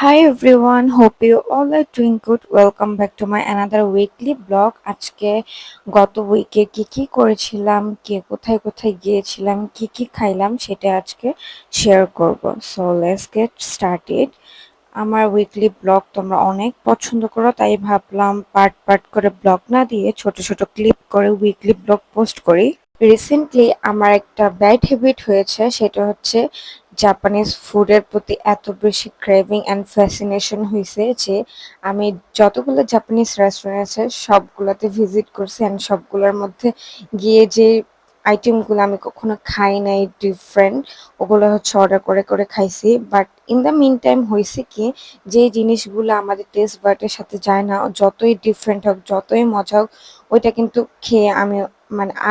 Hi everyone, hope you all are doing good. Welcome back to my another weekly blog. আজকে গত উইকে কি করেছিলাম, কে কোথায় কোথায় গিয়েছিলাম, কি খাইলাম সেটা আজকে শেয়ার করব। So let's get started. আমার উইকলি ব্লগ তোমরা অনেক পছন্দ করো, তাই ভাবলাম পার্ট পার্ট করে ব্লগ না দিয়ে ছোট ছোট ক্লিপ করে উইকলি ব্লগ পোস্ট করি। রিসেন্টলি আমার একটা ব্যাড হ্যাবিট হয়েছে, সেটা হচ্ছে জাপানিজ ফুডের প্রতি এত বেশি ক্রেভিং অ্যান্ড ফ্যাসিনেশন হয়েছে যে আমি যতগুলো জাপানিজ রেস্টুরেন্ট আছে সবগুলোতে ভিজিট করছি অ্যান্ড সবগুলোর মধ্যে গিয়ে যে আইটেমগুলো আমি কখনো খাই নাই ডিফারেন্ট, ওগুলো হচ্ছে অর্ডার করে করে খাইছি। But in the meantime হয়েছে কি, যে জিনিসগুলো আমাদের টেস্ট বাডের সাথে যায় না, যতই ডিফারেন্ট হোক যতই মজা হোক, ওইটা কিন্তু খেয়ে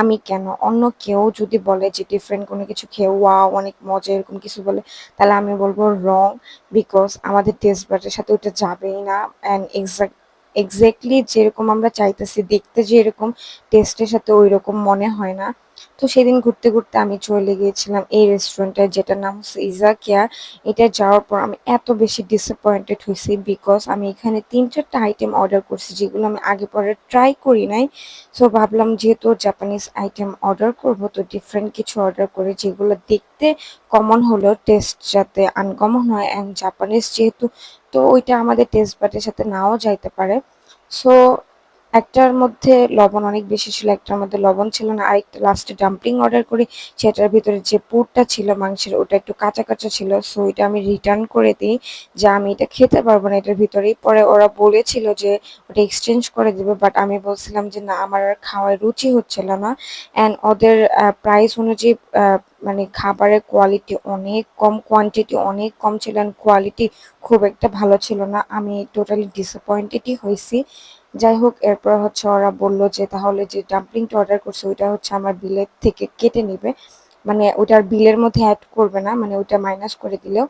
আমি কেন, অন্য কেউ যদি বলে যে ডিফারেন্ট কোনো কিছু খেয়ে ওয়াও অনেক মজা এরকম কিছু বলে, তাহলে আমি বলবো রং। বিকজ আমাদের টেস্ট বাডের সাথে ওটা যাবেই না। অ্যান্ড এক্স্যাক্টলি যেরকম আমরা চাইতেছি দেখতে, যে এরকম টেস্টের সাথে ওই রকম মনে হয় না। তো সেদিন ঘুরতে ঘুরতে আমি চলে গিয়েছিলাম এই রেস্টুরেন্টে, যেটার নাম হচ্ছে ইজাকিয়া। এটা যাওয়ার পর আমি এত বেশি ডিসঅ্যাপয়েন্টেড হয়েছি, বিকজ আমি এখানে ৩-৪টা আইটেম অর্ডার করছি যেগুলো আমি আগে পরে ট্রাই করি নাই। সো ভাবলাম যেহেতু জাপানিজ আইটেম অর্ডার করব, তো ডিফারেন্ট কিছু অর্ডার করি যেগুলো দেখতে কমন হলেও টেস্ট যাতে আনকমন হয়। অ্যান্ড জাপানিজ যেহেতু, তো ওইটা আমাদের টেস্ট বাটের সাথে নাও যাইতে পারে। সো একটার মধ্যে লবণ অনেক বেশি ছিল, একটার মধ্যে লবণ ছিল না। আরেকটা লাস্টে ডাম্পলিং অর্ডার করি, সেটার ভিতরে যে পুরটা ছিল মাংসের ওটা একটু কাঁচা কাঁচা ছিল। সো এটা আমি রিটার্ন করে দিই যে আমি এটা খেতে পারবো না এটার ভিতরেই। পরে ওরা বলেছিল যে ওটা এক্সচেঞ্জ করে দিবে, বাট আমি বলছিলাম যে না, আমার আর খাওয়ার রুচি হচ্ছিল না। অ্যান্ড ওদের প্রাইস অনুযায়ী মানে খাবারের কোয়ালিটি অনেক কম, কোয়ান্টিটি অনেক কম ছিল, অ্যান্ড কোয়ালিটি খুব একটা ভালো ছিল না। আমি টোটালি ডিসঅ্যাপয়েন্টেডই হয়েছি। যাই হোক, এরপর হচ্ছে ওরা বলল যে তাহলে যে ডাম্পলিংটা অর্ডার করছে ওইটা হচ্ছে আমার বিলের থেকে কেটে নিবে, মানে ওটার বিলের মধ্যে অ্যাড করবে না, মানে ওইটা মাইনাস করে দিলেও।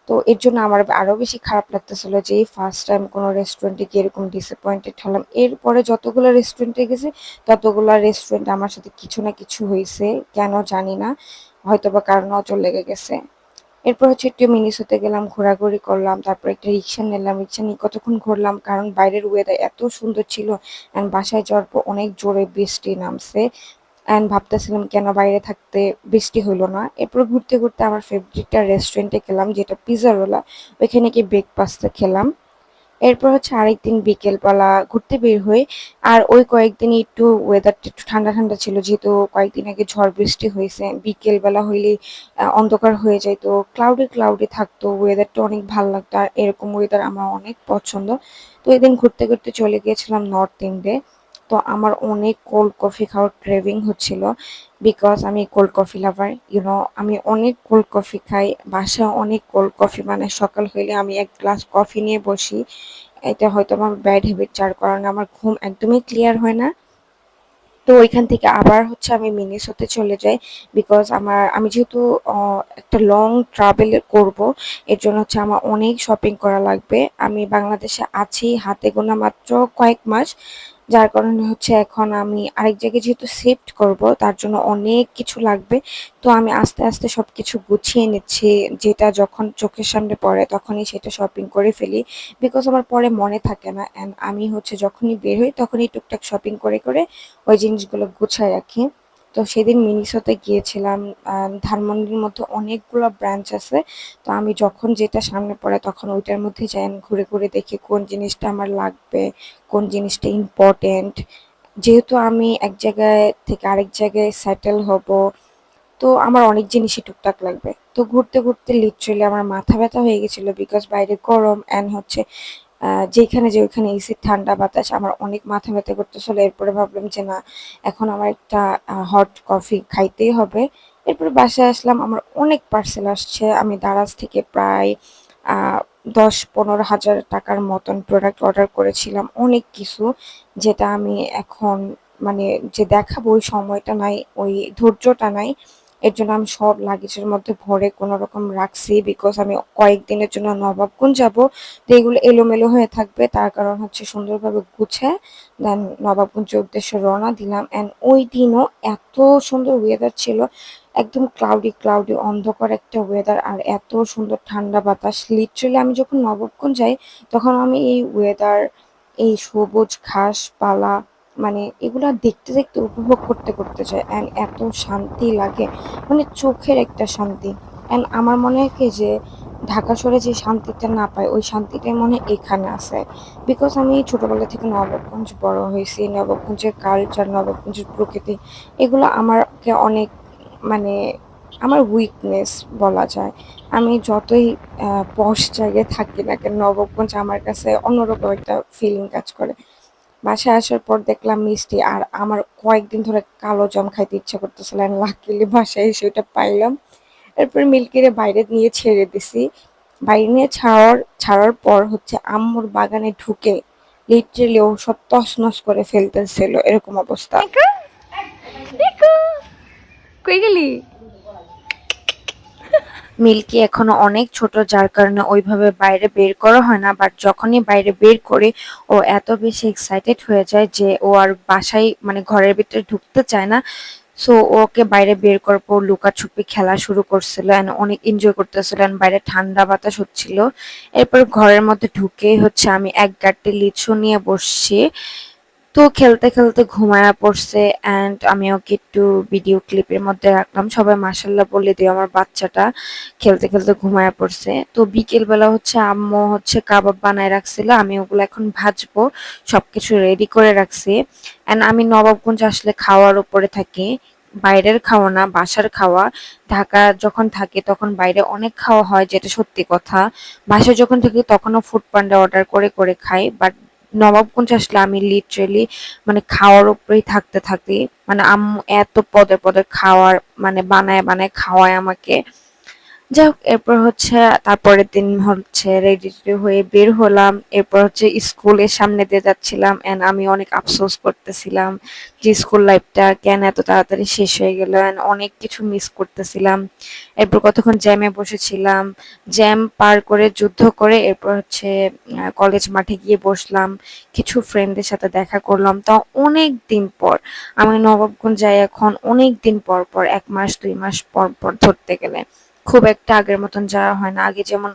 তো এর জন্য আমার আরো বেশি খারাপ লাগতেছিল যে এই ফার্স্ট টাইম কোনো রেস্টুরেন্টে গিয়ে এরকম ডিসঅ্যাপয়েন্টেড হলাম। এরপরে যতগুলো রেস্টুরেন্টে গেছি ততগুলো রেস্টুরেন্ট আমার সাথে কিছু না কিছু হয়েছে, কেন জানি না, হয়তো বা কারো নজর লেগে গেছে। এরপর হচ্ছে একটু মিনিসোতে গেলাম, ঘোরাঘুরি করলাম, তারপর একটা রিক্সা নিলাম, রিক্সা নিয়ে কতক্ষণ ঘুরলাম কারণ বাইরের ওয়েদার এত সুন্দর ছিল। অ্যান্ড বাসায় যাওয়ার পর অনেক জোরে বৃষ্টি নামছে, অ্যান্ড ভাবতেছিলাম কেন বাইরে থাকতে বৃষ্টি হলো না। এরপর ঘুরতে ঘুরতে আমার ফেভারিট রেস্টুরেন্টে গেলাম, যেটা পিজারোলা। ওইখানে গিয়ে ব্রেকফাস্টটা খেলাম। এরপর হচ্ছে আরেকদিন বিকেলবেলা ঘুরতে বের হই। আর ওই কয়েকদিনই একটু ওয়েদারটা একটু ঠান্ডা ঠান্ডা ছিল, যেহেতু কয়েকদিন আগে ঝড় বৃষ্টি হয়েছে। বিকেলবেলা হইলেই অন্ধকার হয়ে যায়, তো ক্লাউডি ক্লাউডি থাকতো, ওয়েদারটা অনেক ভালো লাগতো। আর এরকম ওয়েদার আমার অনেক পছন্দ। তো এদিন ঘুরতে ঘুরতে চলে গিয়েছিলাম নর্থ ইন্ডে। তো আমার অনেক কোল্ড কফি খাওয়ার ক্রেভিং হচ্ছিল, বিকজ আমি কোল্ড কফি লাভার। আমি অনেক কোল্ড কফি খাই, বাসায় অনেক কোল্ড কফি মানে সকাল হইলে আমি এক গ্লাস কফি নিয়ে বসি। এটা হয়তো আমার ব্যাড হ্যাবিট, যার কারণে আমার ঘুম একদমই ক্লিয়ার হয় না। তো ওইখান থেকে আবার হচ্ছে আমি মিনিসোতে চলে যাই, বিকজ আমি যেহেতু একটা লং ট্রাভেল করব, এর জন্য হচ্ছে আমার অনেক শপিং করা লাগবে। আমি বাংলাদেশে আছি হাতে গোনা মাত্র কয়েক মাস, যার কারণে হচ্ছে এখন আমি আরেক জায়গায় যেহেতু শিফট করব, তার জন্য অনেক কিছু লাগবে। তো আমি আস্তে আস্তে সবকিছু গুছিয়ে নিচ্ছি, যেটা যখন চোখের সামনে পড়ে তখনই সেটা শপিং করে ফেলি, বিকজ আমার পরে মনে থাকে না। অ্যান্ড আমি হচ্ছে যখনই বের হই তখনই টুকটাক শপিং করে করে ওই জিনিসগুলো গুছায় রাখি। তো সেদিন মিনিসোতে গিয়েছিলাম। ধানমন্ডির মধ্যে অনেকগুলো ব্রাঞ্চ আছে। তো আমি যখন যেটা সামনে পড়ে তখন ওইটার মধ্যে যাই, ঘুরে ঘুরে দেখি কোন জিনিসটা আমার লাগবে, কোন জিনিসটা ইম্পর্টেন্ট। যেহেতু আমি এক জায়গায় থেকে আরেক জায়গায় সেটেল হব, তো আমার অনেক জিনিসই টুকটাক লাগবে। তো ঘুরতে ঘুরতে লিটারেলি আমার মাথা ব্যথা হয়ে গেছিল, বিকজ বাইরে গরম অ্যান্ড হচ্ছে যেখানে যে ওইখানে এসির ঠান্ডা বাতাস, আমার অনেক মাথা ব্যথা করতেছিল। এরপরে ভাবলাম যে না, এখন আমার একটা হট কফি খাইতেই হবে। এরপরে বাসায় আসলাম, আমার অনেক পার্সেল আসছে। আমি দারাজ থেকে প্রায় ১০-১৫ হাজার টাকার মতন প্রোডাক্ট অর্ডার করেছিলাম, অনেক কিছু, যেটা আমি এখন মানে যে দেখাবো ওই সময়টা নাই, ওই ধৈর্যটা নাই। এর জন্য আমি সব লাগেজের মধ্যে ভরে কোনো রকম রাখছি, বিকজ আমি কয়েকদিনের জন্য নবাবগঞ্জ যাব। তো এগুলো এলোমেলো হয়ে থাকবে, তার কারণ হচ্ছে সুন্দরভাবে গুছায় দেন নবাবগঞ্জের উদ্দেশ্যে রওনা দিলাম। অ্যান্ড ওই দিনও এত সুন্দর ওয়েদার ছিল, একদম ক্লাউডি ক্লাউডি অন্ধকার একটা ওয়েদার আর এত সুন্দর ঠান্ডা বাতাস। লিটারেলি আমি যখন নবাবগঞ্জ যাই তখন আমি এই ওয়েদার, এই সবুজ ঘাসপালা মানে এগুলা দেখতে দেখতে উপভোগ করতে করতে যাই অ্যান্ড এত শান্তি লাগে, মানে চোখের একটা শান্তি। অ্যান্ড আমার মনে হয় কি যে ঢাকা শহরে যে শান্তিটা না পাই ওই শান্তিটাই মনে হয় এখানে আছে। বিকজ আমি ছোটবেলা থেকে নবাবগঞ্জ বড় হয়েছি, নবাবগঞ্জের কালচার, নবাবগঞ্জের প্রকৃতি এগুলো আমাকে অনেক মানে আমার উইকনেস বলা যায়। আমি যতই পশ জায়গায় থাকি না কেন নবাবগঞ্জ আমার কাছে অন্যরকম একটা ফিলিং কাজ করে। বাসায় আসার পর দেখলাম মিষ্টি আর আমার কয়েকদিন ধরে কালো জাম খাইতে ইচ্ছা করতেছিল, আর লাকিলি বাসায় এসে ওটা পাইলাম। এরপর মিল্কিরে বাইরে নিয়ে ছেড়ে দিছি। বাইরে নিয়ে ছাড়ার পর হচ্ছে আম্মুর বাগানে ঢুকে লিটারেলি ও সব তছনছ করে ফেলতেছিল, এরকম অবস্থা। কই গেলি? মিল্কি এখনো অনেক ছোট, যার কারণে ওইভাবে বাইরে বের করা হয় না, বাট যখনই বাইরে বের করি ও এত বেশি এক্সাইটেড হয়ে যায় যে ও আর বাসায় মানে ঘরের ভিতরে ঢুকতে চায় না। সো ওকে বাইরে বের করার পর লুকাছুপি খেলা শুরু করছিল এন্ড অনেক এনজয় করতেছিল এন্ড বাইরে ঠান্ডা বাতাস হচ্ছিল। এরপর ঘরের মধ্যে ঢুকেই হচ্ছে আমি এক গাঁটটি লিচু নিয়ে বসছি। তো খেলতে খেলতে ঘুমায়া পড়ছে অ্যান্ড আমি ওকে একটু ভিডিও ক্লিপের মধ্যে রাখলাম। সবাই মাশাল্লাহ বলে দিও আমার বাচ্চাটা খেলতে খেলতে ঘুমায়া পড়ছে। তো বিকেল বেলা হচ্ছে আম্মু হচ্ছে কাবাব বানায় রাখছিল, আমি ওগুলো এখন ভাজবো, সবকিছু রেডি করে রাখছি। অ্যান্ড আমি নবাবগঞ্জ আসলে খাওয়ার উপরে থাকি, বাইরের খাওয়া না বাসার খাওয়া। ঢাকা যখন থাকি তখন বাইরে অনেক খাওয়া হয়, যেটা সত্যি কথা। বাসায় যখন থাকি তখনও ফুড পান্ডা অর্ডার করে করে খাই, বাট নবাবগঞ্জ আসলে আমি লিটারেলি মানে খাওয়ার উপরেই থাকতে থাকি। মানে আম্মু এত পদের পদের খাওয়ার মানে বানায় বানায় খাওয়ায় আমাকে। যাই হোক এরপর হচ্ছে তারপরের দিন হচ্ছে রেডি টেডি হয়ে বের হলাম। এরপর হচ্ছে স্কুলের সামনে দিয়ে যাচ্ছিলাম এন্ড আমি অনেক আফসোস করতেছিলাম যে স্কুল লাইফটা কেন এত তাড়াতাড়ি শেষ হয়ে গেল এন্ড অনেক কিছু মিস করতেছিলাম। এরপর কতক্ষণ জ্যামে বসেছিলাম, জ্যাম পার করে যুদ্ধ করে এরপর হচ্ছে কলেজ মাঠে গিয়ে বসলাম, কিছু ফ্রেন্ডদের সাথে দেখা করলাম। তা অনেক দিন পর আমি নবাবগঞ্জ যাই, এখন অনেক দিন পর পর, 1 মাস 2 মাস পর পর ধরতে গেলে। খুব একটা আগের মতন যাওয়া হয় না। আগে যেমন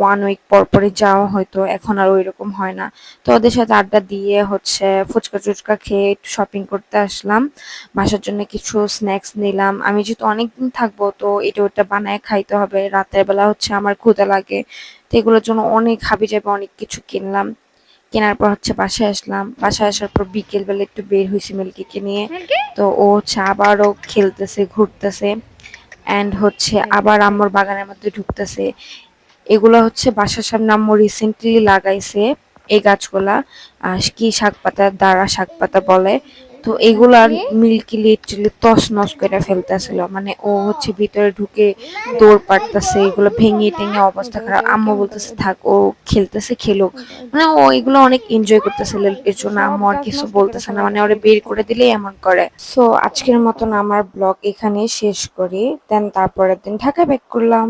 1 উইক পর পরই যাওয়া হইতো, এখন আর ওইরকম হয় না। তো ওদের সাথে আড্ডা দিয়ে হচ্ছে ফুচকা টুচকা খেয়ে একটু শপিং করতে আসলাম। বাসার জন্য কিছু স্ন্যাক্স নিলাম। আমি যেহেতু অনেকদিন থাকবো তো এটা ওটা বানায় খাইতে হবে। রাতের বেলা হচ্ছে আমার ক্ষুধা লাগে। তো এগুলোর জন্য অনেক হাবিজাবি অনেক কিছু কিনলাম। কেনার পর হচ্ছে বাসায় আসলাম। বাসায় আসার পর বিকেল বেলা একটু বের হইছি মিল্কিকে নিয়ে। মিল্কি? তো ও হচ্ছে আবারও খেলতেছে, ঘুরতেছে। অ্যান্ড হচ্ছে আবার আম্মুর বাগানের মধ্যে ঢুকতেছে। এগুলা হচ্ছে বাসার সামনে আম্মু রিসেন্টলি লাগাইছে এই গাছগুলা। কি শাক পাতা, দাঁড়া শাক পাতা বলে। তো এগুলার মিল্কি? মিল্কি লিটারালি তছনছ করে ফেলতেছিল, মানে ও হচ্ছে ভিতরে ঢুকে দৌড় পারতেছে, এগুলো ভেঙে টেঙে অবস্থা খারাপ। আম্মু বলতেছে থাক, ও খেলতেছে খেলুক, মানে ও এগুলো অনেক এনজয় করতেছিল, এর জন্য সব আম্মু আর গাছ কিছু নষ্ট করে বলতেছে না, মানে ওরে ফেলাইছে। বের করে দিলেই এমন করে। সো আজকের মতন আমার ব্লগ এখানেই শেষ করি, দেন তারপরের দিন ঢাকা ব্যাক করলাম।